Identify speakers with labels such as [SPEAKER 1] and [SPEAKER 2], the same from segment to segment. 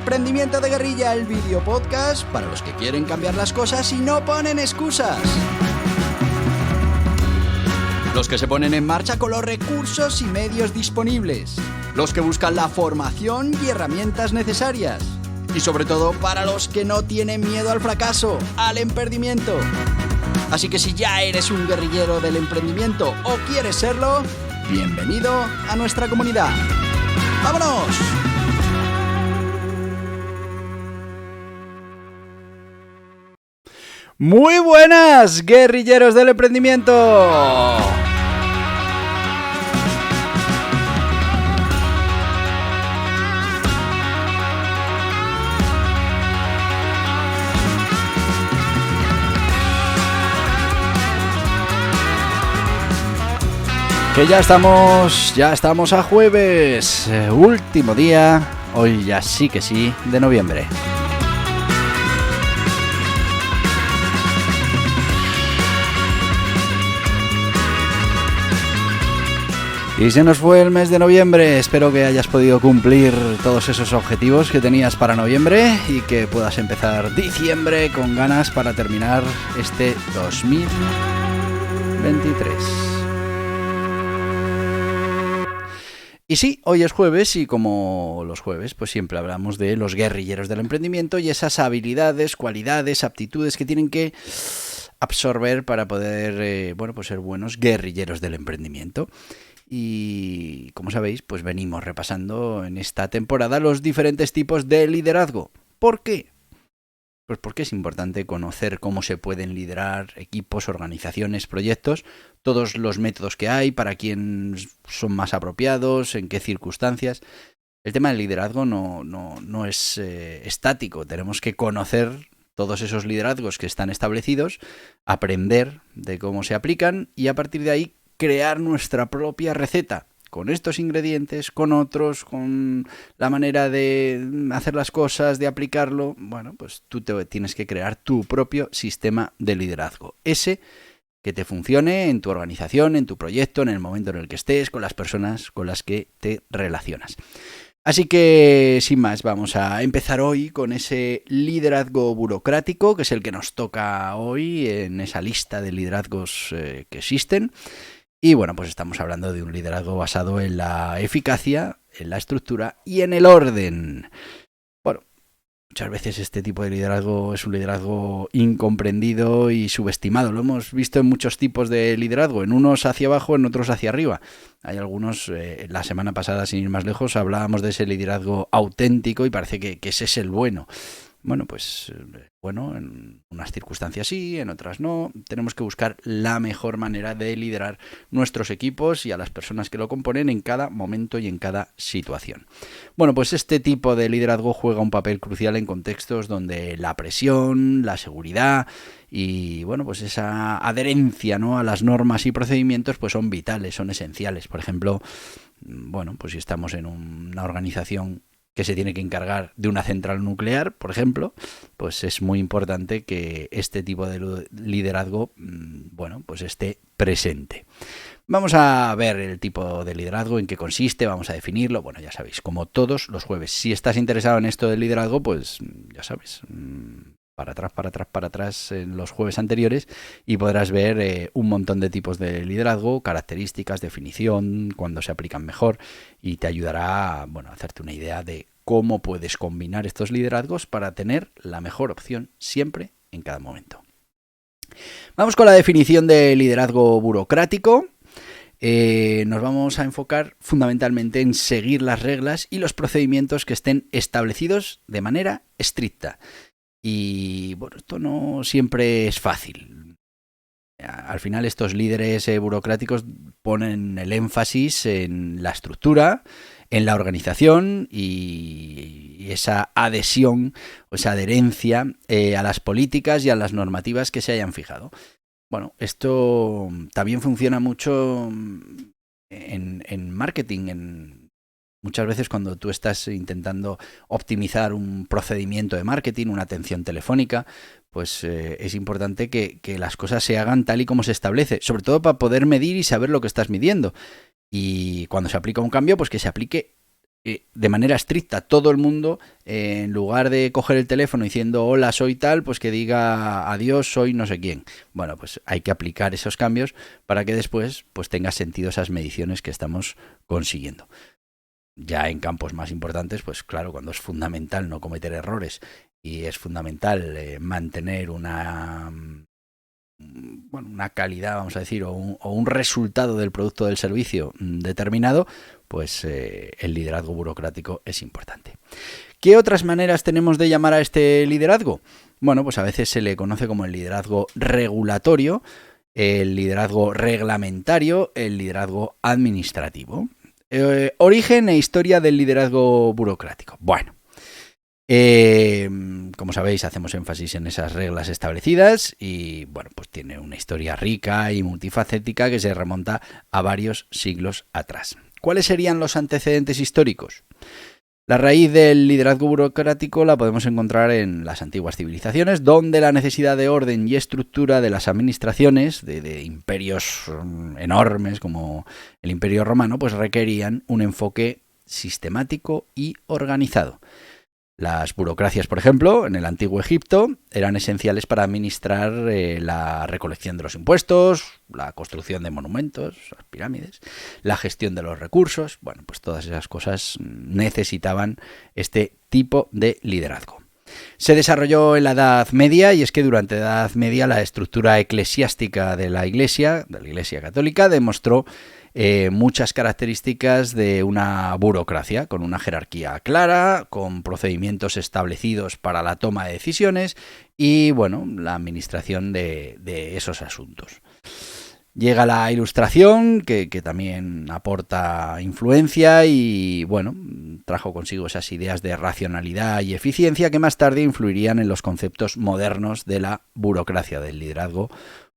[SPEAKER 1] Emprendimiento de Guerrilla, el video podcast para los que quieren cambiar las cosas y no ponen excusas. Los que se ponen en marcha con los recursos y medios disponibles. Los que buscan la formación y herramientas necesarias. Y sobre todo para los que no tienen miedo al fracaso, al emprendimiento. Así que si ya eres un guerrillero del emprendimiento o quieres serlo, bienvenido a nuestra comunidad. ¡Vámonos! Muy buenas, guerrilleros del emprendimiento. Que ya estamos a jueves, último día, hoy ya sí que sí, de noviembre. Y se nos fue el mes de noviembre. Espero que hayas podido cumplir todos esos objetivos que tenías para noviembre y que puedas empezar diciembre con ganas para terminar este 2023. Y sí, hoy es jueves y como los jueves, pues siempre hablamos de los guerrilleros del emprendimiento y esas habilidades, cualidades, aptitudes que tienen que absorber para poder, pues ser buenos guerrilleros del emprendimiento. Y como sabéis, pues venimos repasando en esta temporada los diferentes tipos de liderazgo. ¿Por qué? Pues porque es importante conocer cómo se pueden liderar equipos, organizaciones, proyectos, todos los métodos que hay, para quién son más apropiados, en qué circunstancias. El tema del liderazgo no es estático, tenemos que conocer todos esos liderazgos que están establecidos, aprender de cómo se aplican y a partir de ahí crear nuestra propia receta. Con estos ingredientes, con otros, con la manera de hacer las cosas, de aplicarlo, bueno, pues tú tienes que crear tu propio sistema de liderazgo. Ese que te funcione en tu organización, en tu proyecto, en el momento en el que estés, con las personas con las que te relacionas. Así que, sin más, vamos a empezar hoy con ese liderazgo burocrático, que es el que nos toca hoy en esa lista de liderazgos que existen. Y bueno, pues estamos hablando de un liderazgo basado en la eficacia, en la estructura y en el orden. Bueno, muchas veces este tipo de liderazgo es un liderazgo incomprendido y subestimado. Lo hemos visto en muchos tipos de liderazgo, en unos hacia abajo, en otros hacia arriba. Hay algunos, la semana pasada, sin ir más lejos, hablábamos de ese liderazgo auténtico y parece que ese es el bueno. Bueno, pues en unas circunstancias sí, en otras no. Tenemos que buscar la mejor manera de liderar nuestros equipos y a las personas que lo componen en cada momento y en cada situación. Bueno, pues este tipo de liderazgo juega un papel crucial en contextos donde la presión, la seguridad y pues esa adherencia, ¿no?, a las normas y procedimientos pues son vitales, son esenciales. Por ejemplo, pues si estamos en una organización que se tiene que encargar de una central nuclear, por ejemplo, pues es muy importante que este tipo de liderazgo, pues esté presente. Vamos a ver el tipo de liderazgo, en qué consiste, vamos a definirlo. Bueno, ya sabéis, como todos los jueves. Si estás interesado en esto del liderazgo, pues ya sabes, para atrás en los jueves anteriores y podrás ver un montón de tipos de liderazgo, características, definición, cuándo se aplican mejor y te ayudará a hacerte una idea de cómo puedes combinar estos liderazgos para tener la mejor opción siempre en cada momento. Vamos con la definición de liderazgo burocrático. Nos vamos a enfocar fundamentalmente en seguir las reglas y los procedimientos que estén establecidos de manera estricta. Y esto no siempre es fácil. Al final estos líderes burocráticos ponen el énfasis en la estructura, en la organización y esa adhesión o esa adherencia a las políticas y a las normativas que se hayan fijado. Bueno, esto también funciona mucho en marketing, muchas veces cuando tú estás intentando optimizar un procedimiento de marketing, una atención telefónica, pues es importante que las cosas se hagan tal y como se establece, sobre todo para poder medir y saber lo que estás midiendo. Y cuando se aplica un cambio, pues que se aplique de manera estricta todo el mundo, en lugar de coger el teléfono diciendo hola soy tal, pues que diga adiós soy no sé quién. Bueno, pues hay que aplicar esos cambios para que después pues tenga sentido esas mediciones que estamos consiguiendo. Ya en campos más importantes, pues claro, cuando es fundamental no cometer errores y es fundamental mantener una calidad, vamos a decir, o un resultado del producto o del servicio determinado, pues el liderazgo burocrático es importante. ¿Qué otras maneras tenemos de llamar a este liderazgo? Bueno, pues a veces se le conoce como el liderazgo regulatorio, el liderazgo reglamentario, el liderazgo administrativo. Origen e historia del liderazgo burocrático. Bueno, como sabéis, hacemos énfasis en esas reglas establecidas y, bueno, pues tiene una historia rica y multifacética que se remonta a varios siglos atrás. ¿Cuáles serían los antecedentes históricos? La raíz del liderazgo burocrático la podemos encontrar en las antiguas civilizaciones, donde la necesidad de orden y estructura de las administraciones de imperios enormes como el Imperio Romano, pues requerían un enfoque sistemático y organizado. Las burocracias, por ejemplo, en el antiguo Egipto, eran esenciales para administrar la recolección de los impuestos, la construcción de monumentos, las pirámides, la gestión de los recursos. Bueno, pues todas esas cosas necesitaban este tipo de liderazgo. Se desarrolló en la Edad Media, y es que durante la Edad Media la estructura eclesiástica de la Iglesia Católica, demostró muchas características de una burocracia, con una jerarquía clara, con procedimientos establecidos para la toma de decisiones y, bueno, la administración de esos asuntos. Llega la Ilustración, que también aporta influencia y, bueno, trajo consigo esas ideas de racionalidad y eficiencia que más tarde influirían en los conceptos modernos de la burocracia, del liderazgo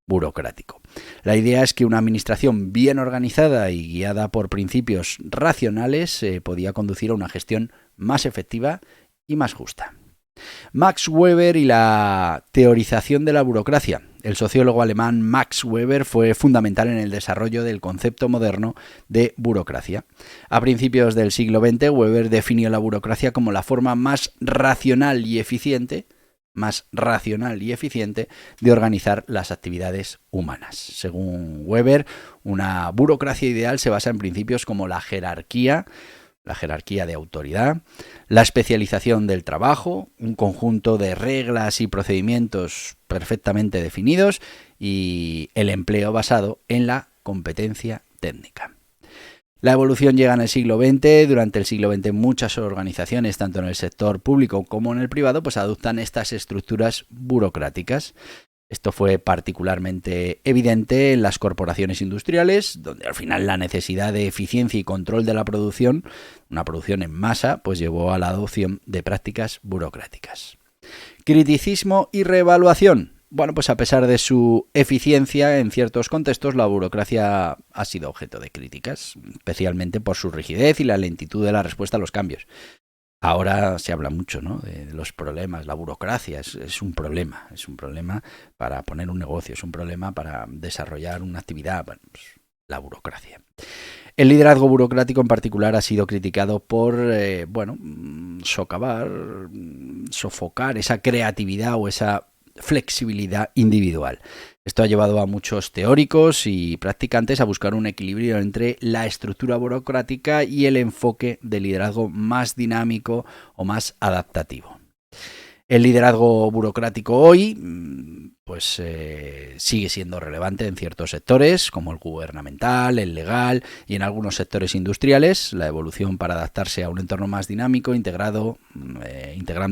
[SPEAKER 1] burocrático. La idea es que una administración bien organizada y guiada por principios racionales podía conducir a una gestión más efectiva y más justa. Max Weber y la teorización de la burocracia. El sociólogo alemán Max Weber fue fundamental en el desarrollo del concepto moderno de burocracia. A principios del siglo XX, Weber definió la burocracia como la forma más racional y eficiente de organizar las actividades humanas. Según Weber, una burocracia ideal se basa en principios como la jerarquía de autoridad, la especialización del trabajo, un conjunto de reglas y procedimientos perfectamente definidos y el empleo basado en la competencia técnica. La evolución llega en el siglo XX. Durante el siglo XX muchas organizaciones, tanto en el sector público como en el privado, pues adoptan estas estructuras burocráticas. Esto fue particularmente evidente en las corporaciones industriales, donde al final la necesidad de eficiencia y control de la producción, una producción en masa, pues llevó a la adopción de prácticas burocráticas. Criticismo y reevaluación. Bueno, pues a pesar de su eficiencia en ciertos contextos, la burocracia ha sido objeto de críticas, especialmente por su rigidez y la lentitud de la respuesta a los cambios. Ahora se habla mucho, ¿no?, de los problemas. La burocracia es un problema para poner un negocio, es un problema para desarrollar una actividad. Bueno, pues la burocracia. El liderazgo burocrático en particular ha sido criticado por, sofocar esa creatividad o esa flexibilidad individual. Esto ha llevado a muchos teóricos y practicantes a buscar un equilibrio entre la estructura burocrática y el enfoque de liderazgo más dinámico o más adaptativo. El liderazgo burocrático hoy sigue siendo relevante en ciertos sectores, como el gubernamental, el legal y en algunos sectores industriales. La evolución para adaptarse a un entorno más dinámico, integrando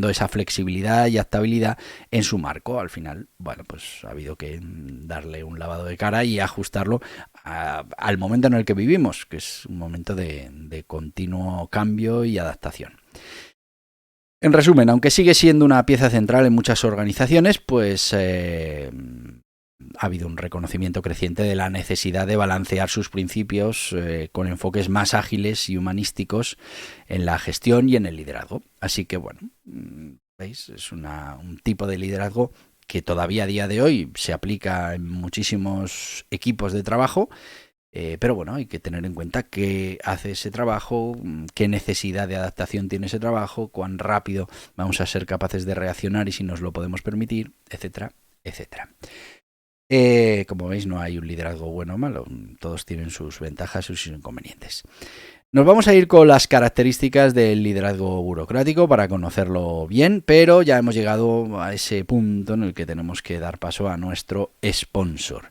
[SPEAKER 1] esa flexibilidad y adaptabilidad en su marco. Al final, bueno, pues ha habido que darle un lavado de cara y ajustarlo al momento en el que vivimos, que es un momento de continuo cambio y adaptación. En resumen, aunque sigue siendo una pieza central en muchas organizaciones, pues ha habido un reconocimiento creciente de la necesidad de balancear sus principios con enfoques más ágiles y humanísticos en la gestión y en el liderazgo. Así que, bueno, ¿veis? Es un tipo de liderazgo que todavía a día de hoy se aplica en muchísimos equipos de trabajo Pero bueno, hay que tener en cuenta qué hace ese trabajo, qué necesidad de adaptación tiene ese trabajo, cuán rápido vamos a ser capaces de reaccionar y si nos lo podemos permitir, etcétera, etcétera. Como veis, no hay un liderazgo bueno o malo, todos tienen sus ventajas y sus inconvenientes. Nos vamos a ir con las características del liderazgo burocrático para conocerlo bien, pero ya hemos llegado a ese punto en el que tenemos que dar paso a nuestro sponsor.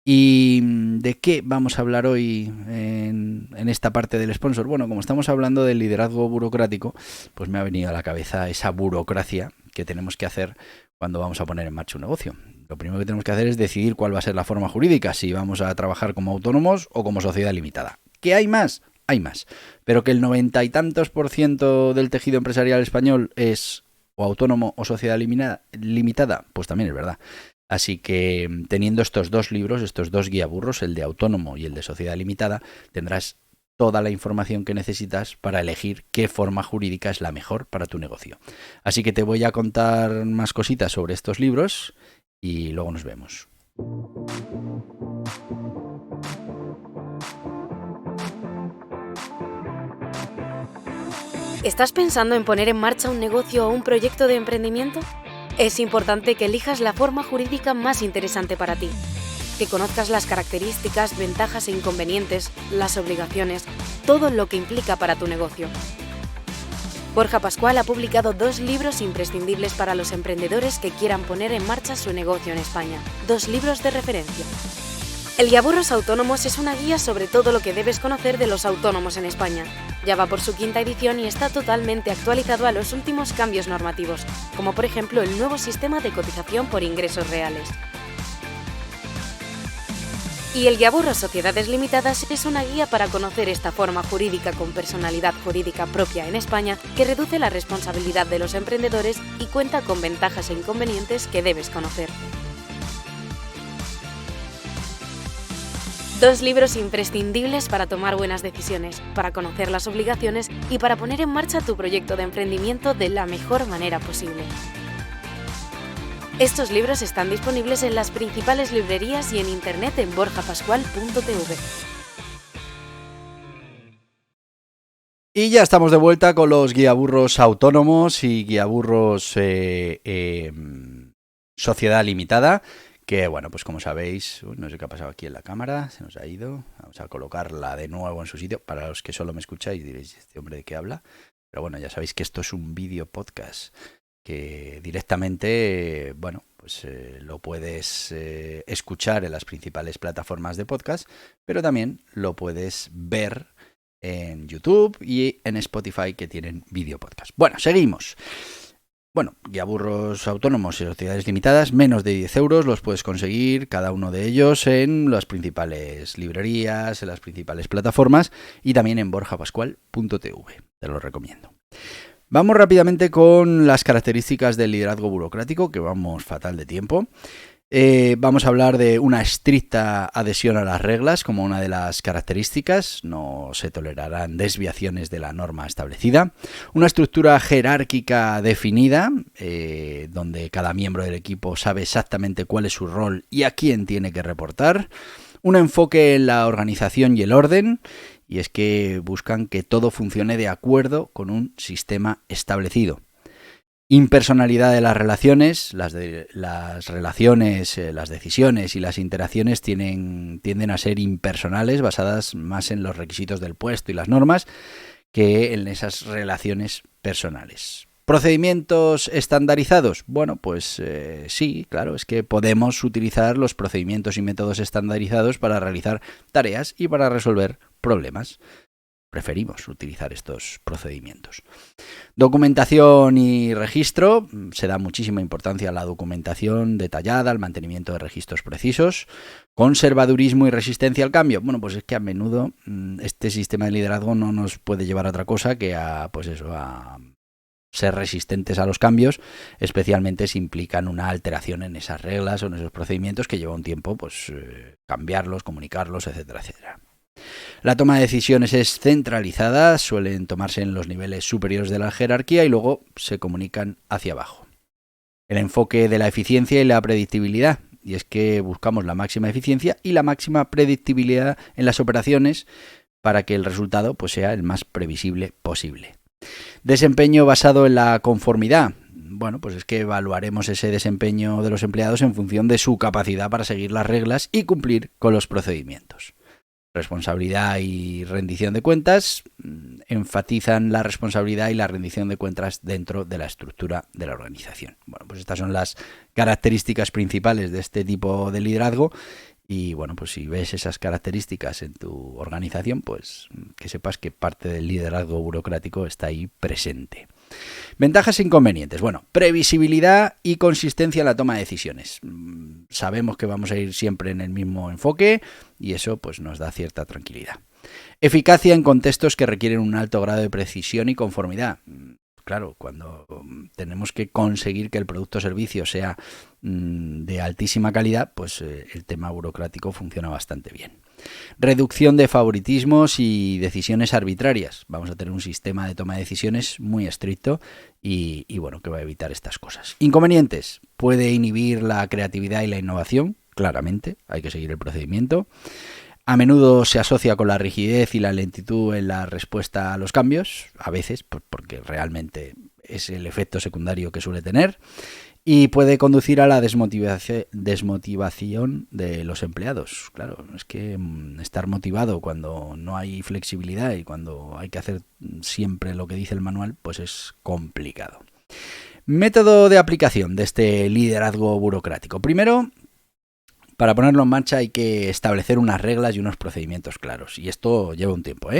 [SPEAKER 1] ¿Y de qué vamos a hablar hoy en esta parte del sponsor? Bueno, como estamos hablando del liderazgo burocrático, pues me ha venido a la cabeza esa burocracia que tenemos que hacer cuando vamos a poner en marcha un negocio. Lo primero que tenemos que hacer es decidir cuál va a ser la forma jurídica, si vamos a trabajar como autónomos o como sociedad limitada. ¿Qué hay más? Hay más. Pero que el 90 y tantos % del tejido empresarial español es o autónomo o sociedad limitada, pues también es verdad. Así que teniendo estos dos libros, estos dos guiaburros, el de autónomo y el de sociedad limitada, tendrás toda la información que necesitas para elegir qué forma jurídica es la mejor para tu negocio. Así que te voy a contar más cositas sobre estos libros y luego nos vemos.
[SPEAKER 2] ¿Estás pensando en poner en marcha un negocio o un proyecto de emprendimiento? Es importante que elijas la forma jurídica más interesante para ti, que conozcas las características, ventajas e inconvenientes, las obligaciones, todo lo que implica para tu negocio. Borja Pascual ha publicado 2 libros imprescindibles para los emprendedores que quieran poner en marcha su negocio en España, 2 libros de referencia. El Guiaburros Autónomos es una guía sobre todo lo que debes conocer de los autónomos en España. Ya va por su 5ª edición y está totalmente actualizado a los últimos cambios normativos, como por ejemplo el nuevo sistema de cotización por ingresos reales. Y el Guiaburros Sociedades Limitadas es una guía para conocer esta forma jurídica con personalidad jurídica propia en España que reduce la responsabilidad de los emprendedores y cuenta con ventajas e inconvenientes que debes conocer. 2 libros imprescindibles para tomar buenas decisiones, para conocer las obligaciones y para poner en marcha tu proyecto de emprendimiento de la mejor manera posible. Estos libros están disponibles en las principales librerías y en internet en borjapascual.tv.
[SPEAKER 1] Y ya estamos de vuelta con los guiaburros autónomos y guiaburros sociedad limitada. Que bueno, pues como sabéis, no sé qué ha pasado aquí en la cámara, se nos ha ido. Vamos a colocarla de nuevo en su sitio. Para los que solo me escucháis diréis, ¿este hombre de qué habla? Pero bueno, ya sabéis que esto es un vídeo podcast que directamente, bueno, pues lo puedes escuchar en las principales plataformas de podcast, pero también lo puedes ver en YouTube y en Spotify, que tienen vídeo podcast. Bueno, seguimos. Bueno, guiaburros autónomos y sociedades limitadas, menos de 10 euros los puedes conseguir cada uno de ellos en las principales librerías, en las principales plataformas y también en borjapascual.tv. Te lo recomiendo. Vamos rápidamente con las características del liderazgo burocrático, que vamos fatal de tiempo. Vamos a hablar de una estricta adhesión a las reglas como una de las características. No se tolerarán desviaciones de la norma establecida. Una estructura jerárquica definida, donde cada miembro del equipo sabe exactamente cuál es su rol y a quién tiene que reportar. Un enfoque en la organización y el orden. Y es que buscan que todo funcione de acuerdo con un sistema establecido. Impersonalidad de las relaciones, las relaciones, las decisiones y las interacciones tienden a ser impersonales, basadas más en los requisitos del puesto y las normas que en esas relaciones personales. ¿Procedimientos estandarizados? Bueno, pues sí, claro, es que podemos utilizar los procedimientos y métodos estandarizados para realizar tareas y para resolver problemas. Preferimos utilizar estos procedimientos. Documentación y registro. Se da muchísima importancia a la documentación detallada, al mantenimiento de registros precisos. Conservadurismo y resistencia al cambio. Bueno, pues es que a menudo este sistema de liderazgo no nos puede llevar a otra cosa que a ser resistentes a los cambios, especialmente si implican una alteración en esas reglas o en esos procedimientos que lleva un tiempo cambiarlos, comunicarlos, etcétera, etcétera. La toma de decisiones es centralizada, suelen tomarse en los niveles superiores de la jerarquía y luego se comunican hacia abajo. El enfoque de la eficiencia y la predictibilidad. y es que buscamos la máxima eficiencia y la máxima predictibilidad en las operaciones para que el resultado pues, sea el más previsible posible. Desempeño basado en la conformidad. Bueno, pues es que evaluaremos ese desempeño de los empleados en función de su capacidad para seguir las reglas y cumplir con los procedimientos. Responsabilidad y rendición de cuentas enfatizan la responsabilidad y la rendición de cuentas dentro de la estructura de la organización. Bueno, pues estas son las características principales de este tipo de liderazgo y bueno, pues si ves esas características en tu organización, pues que sepas que parte del liderazgo burocrático está ahí presente. Ventajas e inconvenientes. Bueno, previsibilidad y consistencia en la toma de decisiones. Sabemos que vamos a ir siempre en el mismo enfoque y eso pues nos da cierta tranquilidad. Eficacia en contextos que requieren un alto grado de precisión y conformidad. Claro, cuando tenemos que conseguir que el producto o servicio sea de altísima calidad, pues el tema burocrático funciona bastante bien. Reducción de favoritismos y decisiones arbitrarias. Vamos a tener un sistema de toma de decisiones muy estricto y bueno, que va a evitar estas cosas. Inconvenientes. Puede inhibir la creatividad y la innovación, claramente, hay que seguir el procedimiento. A menudo se asocia con la rigidez y la lentitud en la respuesta a los cambios, a veces, porque realmente es el efecto secundario que suele tener. Y puede conducir a la desmotivación de los empleados. Claro, es que estar motivado cuando no hay flexibilidad y cuando hay que hacer siempre lo que dice el manual, pues es complicado. Método de aplicación de este liderazgo burocrático. Primero, para ponerlo en marcha hay que establecer unas reglas y unos procedimientos claros. Y esto lleva un tiempo,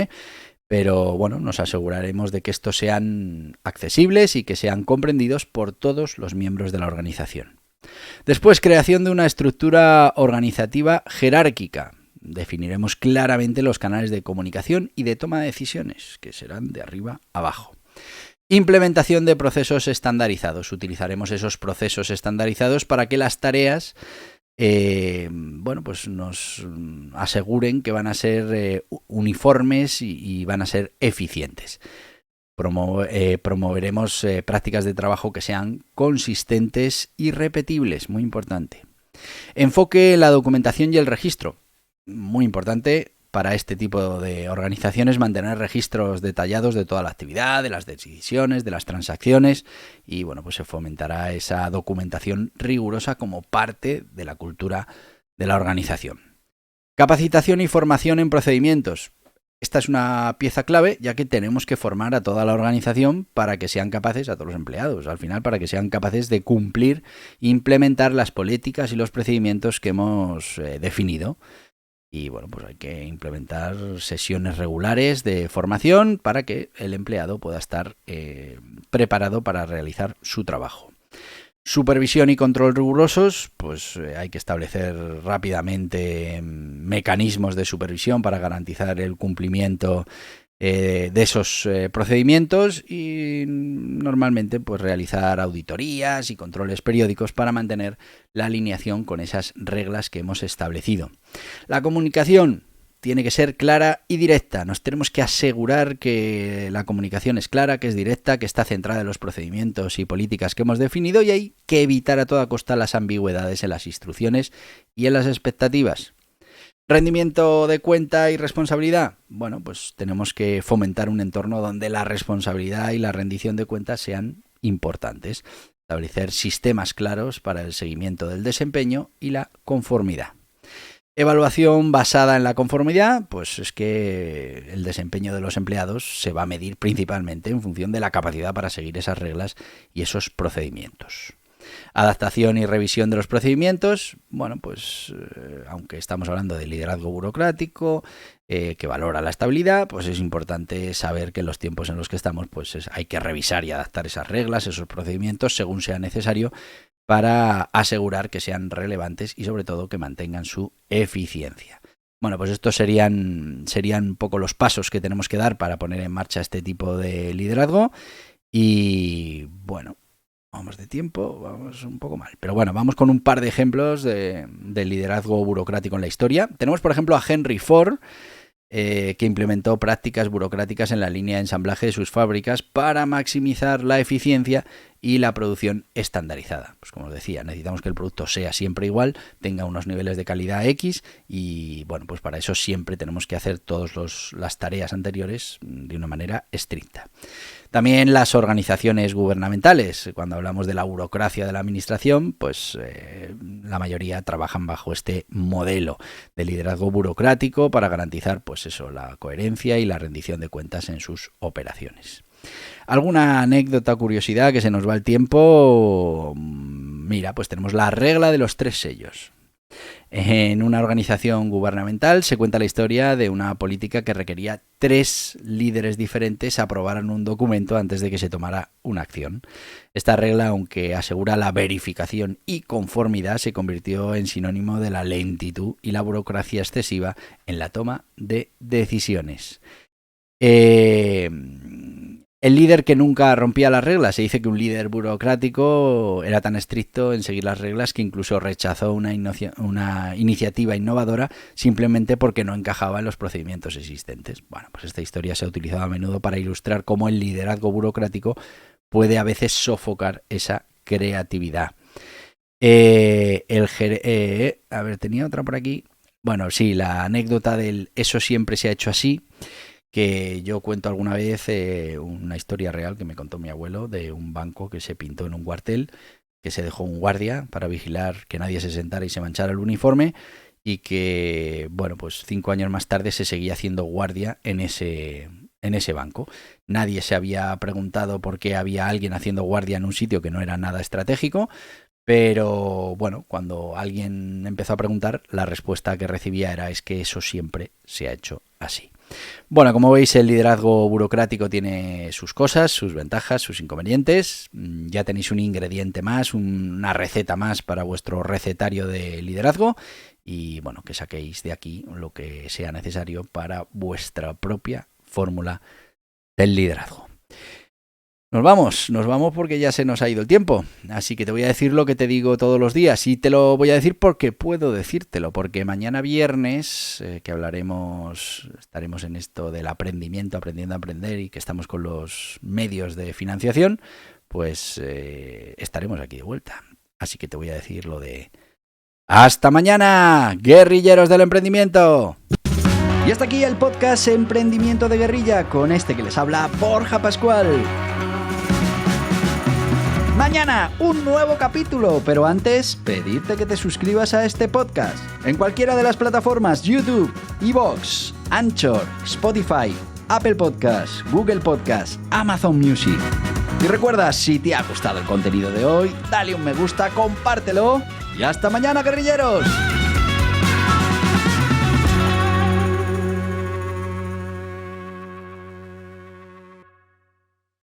[SPEAKER 1] Pero bueno, nos aseguraremos de que estos sean accesibles y que sean comprendidos por todos los miembros de la organización. Después, creación de una estructura organizativa jerárquica. Definiremos claramente los canales de comunicación y de toma de decisiones, que serán de arriba a abajo. Implementación de procesos estandarizados. Utilizaremos esos procesos estandarizados para que las tareas pues nos aseguren que van a ser uniformes y van a ser eficientes. Promoveremos prácticas de trabajo que sean consistentes y repetibles, muy importante. Enfoque en la documentación y el registro, muy importante. Para este tipo de organizaciones mantener registros detallados de toda la actividad, de las decisiones, de las transacciones y bueno, pues se fomentará esa documentación rigurosa como parte de la cultura de la organización. Capacitación y formación en procedimientos. Esta es una pieza clave ya que tenemos que formar a toda la organización para que sean capaces, a todos los empleados, al final para que sean capaces de cumplir e implementar las políticas y los procedimientos que hemos definido. Y bueno, pues hay que implementar sesiones regulares de formación para que el empleado pueda estar preparado para realizar su trabajo. Supervisión y control rigurosos, pues hay que establecer rápidamente mecanismos de supervisión para garantizar el cumplimiento de esos procedimientos y normalmente pues realizar auditorías y controles periódicos para mantener la alineación con esas reglas que hemos establecido. La comunicación tiene que ser clara y directa. Nos tenemos que asegurar que la comunicación es clara, que es directa, que está centrada en los procedimientos y políticas que hemos definido y hay que evitar a toda costa las ambigüedades en las instrucciones y en las expectativas. Rendimiento de cuenta y responsabilidad. Bueno, pues tenemos que fomentar un entorno donde la responsabilidad y la rendición de cuentas sean importantes. Establecer sistemas claros para el seguimiento del desempeño y la conformidad. Evaluación basada en la conformidad, pues es que el desempeño de los empleados se va a medir principalmente en función de la capacidad para seguir esas reglas y esos procedimientos. Adaptación y revisión de los procedimientos. Bueno, pues aunque estamos hablando de liderazgo burocrático que valora la estabilidad, pues es importante saber que en los tiempos en los que estamos pues hay que revisar y adaptar esas reglas, esos procedimientos según sea necesario para asegurar que sean relevantes y sobre todo que mantengan su eficiencia. Bueno, pues estos serían un poco los pasos que tenemos que dar para poner en marcha este tipo de liderazgo y bueno, vamos de tiempo, vamos un poco mal. Pero bueno, vamos con un par de ejemplos de liderazgo burocrático en la historia. Tenemos, por ejemplo, a Henry Ford, que implementó prácticas burocráticas en la línea de ensamblaje de sus fábricas para maximizar la eficiencia y la producción estandarizada. Pues como os decía, necesitamos que el producto sea siempre igual, tenga unos niveles de calidad X y bueno, pues para eso siempre tenemos que hacer todas las tareas anteriores de una manera estricta. También las organizaciones gubernamentales, cuando hablamos de la burocracia de la administración, pues la mayoría trabajan bajo este modelo de liderazgo burocrático para garantizar pues eso, la coherencia y la rendición de cuentas en sus operaciones. ¿Alguna anécdota o curiosidad que se nos va el tiempo? Mira, pues tenemos la regla de los 3 sellos. En una organización gubernamental se cuenta la historia de una política que requería 3 líderes diferentes aprobaran un documento antes de que se tomara una acción. Esta regla, aunque asegura la verificación y conformidad, se convirtió en sinónimo de la lentitud y la burocracia excesiva en la toma de decisiones. El líder que nunca rompía las reglas, se dice que un líder burocrático era tan estricto en seguir las reglas que incluso rechazó una iniciativa innovadora simplemente porque no encajaba en los procedimientos existentes. Bueno, pues esta historia se ha utilizado a menudo para ilustrar cómo el liderazgo burocrático puede a veces sofocar esa creatividad. A ver, tenía otra por aquí. Bueno, sí, la anécdota del eso siempre se ha hecho así, que yo cuento alguna vez una historia real que me contó mi abuelo de un banco que se pintó en un cuartel, que se dejó un guardia para vigilar que nadie se sentara y se manchara el uniforme y que, bueno, pues 5 años más tarde se seguía haciendo guardia en ese banco. Nadie se había preguntado por qué había alguien haciendo guardia en un sitio que no era nada estratégico, pero bueno, cuando alguien empezó a preguntar, la respuesta que recibía era es que eso siempre se ha hecho así. Bueno, como veis, el liderazgo burocrático tiene sus cosas, sus ventajas, sus inconvenientes. Ya tenéis un ingrediente más, una receta más para vuestro recetario de liderazgo y bueno, que saquéis de aquí lo que sea necesario para vuestra propia fórmula del liderazgo. Nos vamos porque ya se nos ha ido el tiempo, así que te voy a decir lo que te digo todos los días y te lo voy a decir porque puedo decírtelo, porque mañana viernes, que estaremos en esto del aprendimiento, aprendiendo a aprender y que estamos con los medios de financiación, pues estaremos aquí de vuelta, así que te voy a decir lo de ¡hasta mañana, guerrilleros del emprendimiento! Y hasta aquí el podcast Emprendimiento de Guerrilla con este que les habla Borja Pascual. Mañana un nuevo capítulo, pero antes pedirte que te suscribas a este podcast en cualquiera de las plataformas YouTube, iVoox, Anchor, Spotify, Apple Podcasts, Google Podcasts, Amazon Music. Y recuerda, si te ha gustado el contenido de hoy, dale un me gusta, compártelo y hasta mañana, guerrilleros.